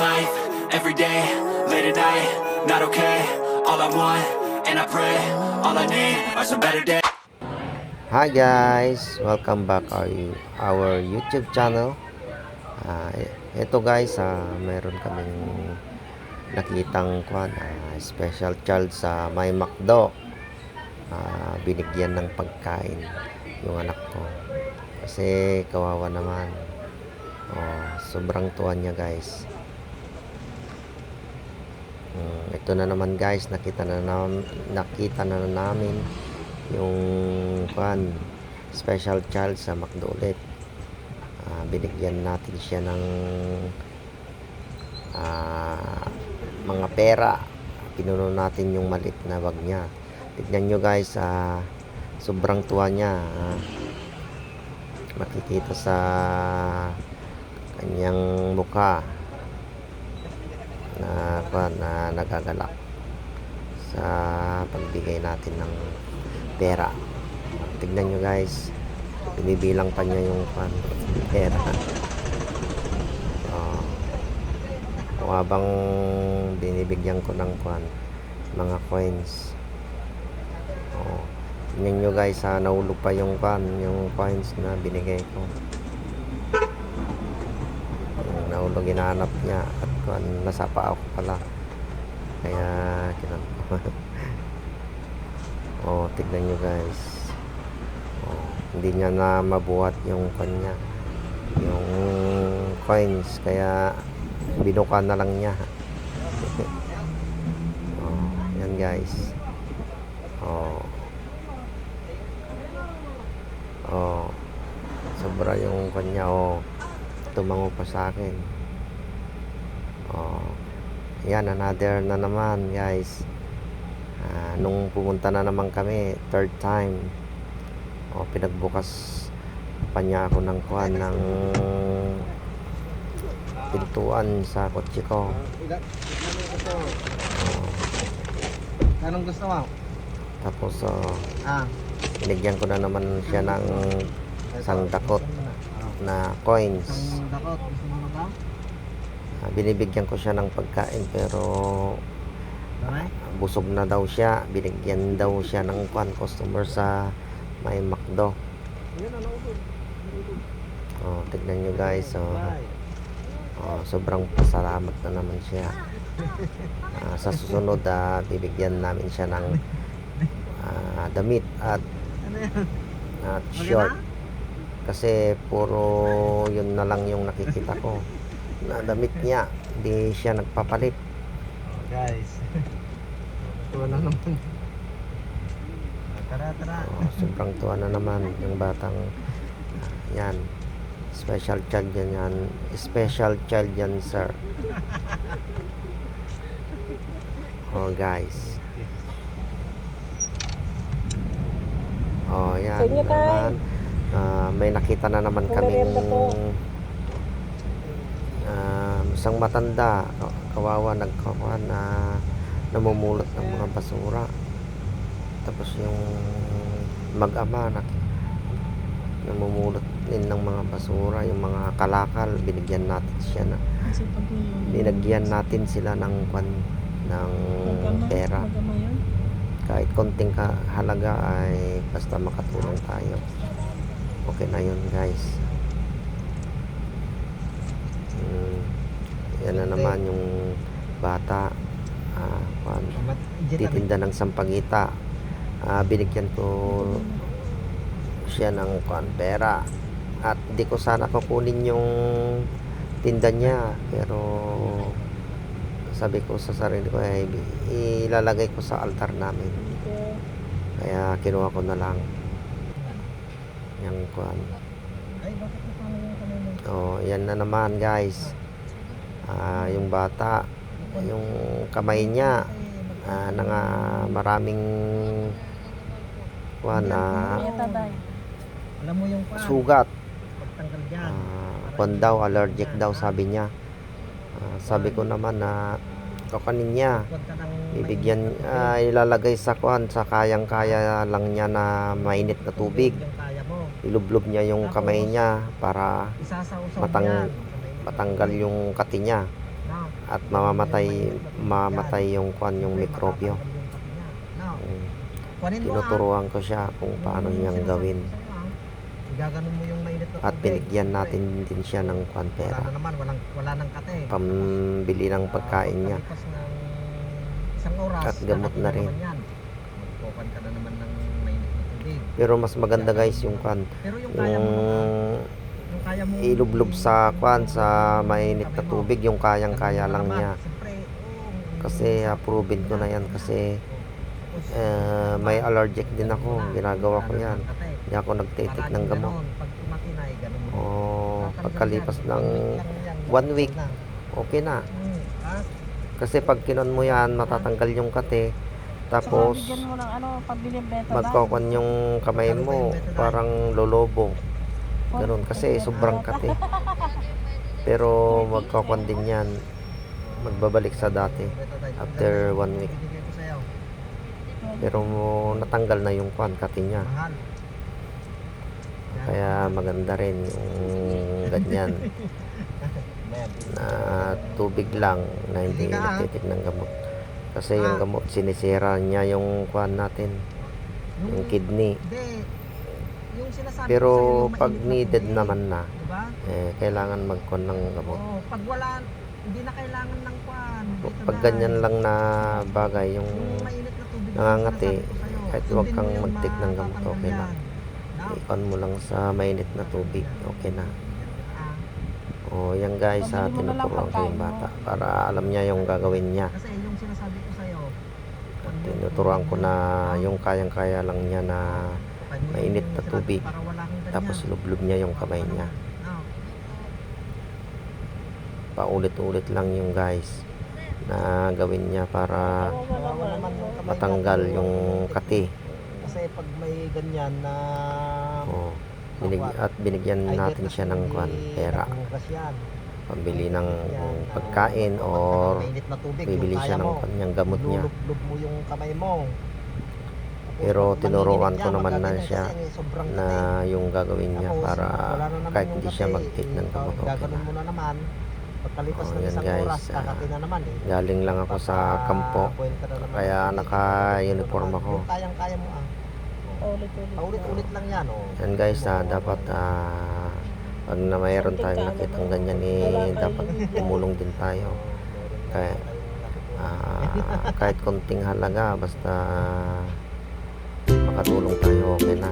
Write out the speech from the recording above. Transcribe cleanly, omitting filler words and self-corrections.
life, every day, late at night, not okay. All I want, and I pray, all I need are some better days. Hi guys, welcome back our YouTube channel. Ito guys, meron kaming nakitang special child sa may McDo. Binigyan ng pagkain yung anak ko. Kasi kawawa naman. Sobrang tuwa niya guys. Ito na naman guys, nakita na namin yung special child sa McDo ulit. Binigyan natin siya ng mga pera. Pinuno natin yung maliit na bag niya. Tignan nyo guys, sobrang tuwa niya. Makikita sa kanyang mukha na nagagalak sa pagbigay natin ng pera. Tignan nyo guys, binibilang pa niya yung pera. Habang binibigyan ko ng mga coins. Tignan nyo guys, nahulog pa yung coins na binigay ko. Nahulog, hinahanap niya at nasapa ako pala, kaya kinanta ko. Tignan nyo guys, hindi niya na mabuhat yung yung coins, kaya binuka na lang niya. Yan guys. Sobra yung tumango pa sa akin. Yan, another na naman guys. Nung pumunta na naman kami third time, pinagbukas pa niya ako ng ng pintuan sa kotse ko. Anong gusto mo? Tapos binigyan ko na naman siya ng isang dakot na coins. Dakot, gusto mo ba? Binibigyan ko siya ng pagkain, pero busog na daw siya. Binigyan daw siya ng customer sa may McDo. Tignan nyo guys. Sobrang pasalamat na naman siya. Sa susunod, bibigyan namin siya ng damit at short, kasi puro yun na lang yung nakikita ko na damit niya. Hindi siya nagpapalit Guys, tuwa na naman. Tara. Sobrang tuwa na naman yung batang yan. Special child yan. Special child yan, sir. Guys. Yan naman. May nakita na naman kaming isang matanda, kawawa, namumulot ng mga basura. Tapos yung mag-ama namumulot din ng mga basura, yung mga kalakal. Binigyan natin sila ng pera. Kahit konting halaga, ay basta makatulong tayo, okay na yun guys. Yan na naman yung bata, titinda ng sampagita. Binigyan ko siya ng pera, at di ko sana kukunin yung tinda niya, pero sabi ko sa sarili ko, ilalagay ko sa altar namin. Kaya kinuha ko na lang yung yan na naman guys. Yung bata, yung kamay niya, maraming sugat. Daw allergic daw, sabi niya. Sabi ko naman na kakanin niya, ilalagay sa sa kayang-kaya lang niya na mainit na tubig. Ilublob niya yung kamay niya para matanggal yung kati niya. No? at mamamatay yung kwan, yung mikrobyo. No? Mm. Kunin mo Tinuturuan ko siya kung paano niyang gawin. Igaganon mo yung mainit na At tubig. binigyan Siyempre, natin din siya ng kwan, wala pera. na naman, wala nang kate. Pambili ng pagkain niya. Pagkalipas ng isang oras, At gamot na rin. naman yan. Magkukuhan ka na naman ng mainit na tubig. Pero mas maganda guys yung kwan, Pero yung kaya mo naman, yung kaya mo ilublob sa kwan, sa mainit na tubig, yung kayang-kaya lang niya. Siyempre, Kasi proven ko na yan kasi may allergic din ako. Ginagawa ko yan. Hindi ako nagtitik ng gamot. Pag tumakinay, ganun mo. Pagkalipas ng 1 week, okay na. Kasi pag kinon mo yan, matatanggal yung kate. Tapos, bigyan mo ng pambili ng Betadine. magkakon yung kamay mo, parang lolobo. Ganun, kasi sobrang kate. Pero magkakon din yan. Magbabalik sa dati after 1 week. Pero natanggal na yung kwan, kate niya. Mahal. Kaya maganda rin yung ganyan na tubig lang na hindi nagtitik ng gamot. Kasi yung gamot sinisira niya yung kwan natin, yung kidney. Hindi. Yung sinasabi Pero ko sa'yo, yung pag mainit na needed tubig, naman na, diba? kailangan magkon ng gamot. Oo, pag wala, hindi na kailangan ng kwan. Pag ganyan lang na bagay, yung Yung mainit na tubig, nangangati, sinasabi ko sa'yo, kahit sundin wag mo kang yun, magtik ng gamot, matatanggal okay na. yan. No? Ikon mo lang sa mainit na tubig, okay na. Ah, O yan guys, Pabili mo na lang tinuturuan ko yung pagkain mo. bata para alam niya yung gagawin niya. kasi yung sinasabi ko sa'yo, At tinuturuan ko na yung kayang-kaya lang niya na mainit na tubig. para wala kang ganyan. Tapos lublob niya yung kamay niya. No? Paulit-ulit lang yung guys na gawin niya para Wala naman yung kamay matanggal natin, yung yung kati. Kasi pag may ganyan na At binigyan natin siya ng kwan, pera. nakuhugas yan. Pambili ng pagkain or Mainit na tubig, bibili yung siya kaya ng mo, kanyang gamot niya. ilulublob mo yung kamay mo. Tapos Pero pag tinuruan manginginig ko yan, naman na magaganyan siya kasi sobrang na kate. yung gagawin niya Tapos, para wala na naman kahit yung hindi siya kate, mag-take ng gamot, okay gaganon na. mo na naman. Pagkalipas ng Yan isang guys, oras, kakati na naman eh. galing lang ako sa kampo, Boil ka na naman. kaya naka-uniform ako. Yung kayang-kaya mo Ulit-ulit. Paulit-ulit lang yan Yan guys, dapat pag na mayroon tayong nakitang ganyan dapat tumulong din tayo. Kaya kahit konting halaga, basta makatulong tayo, okay na.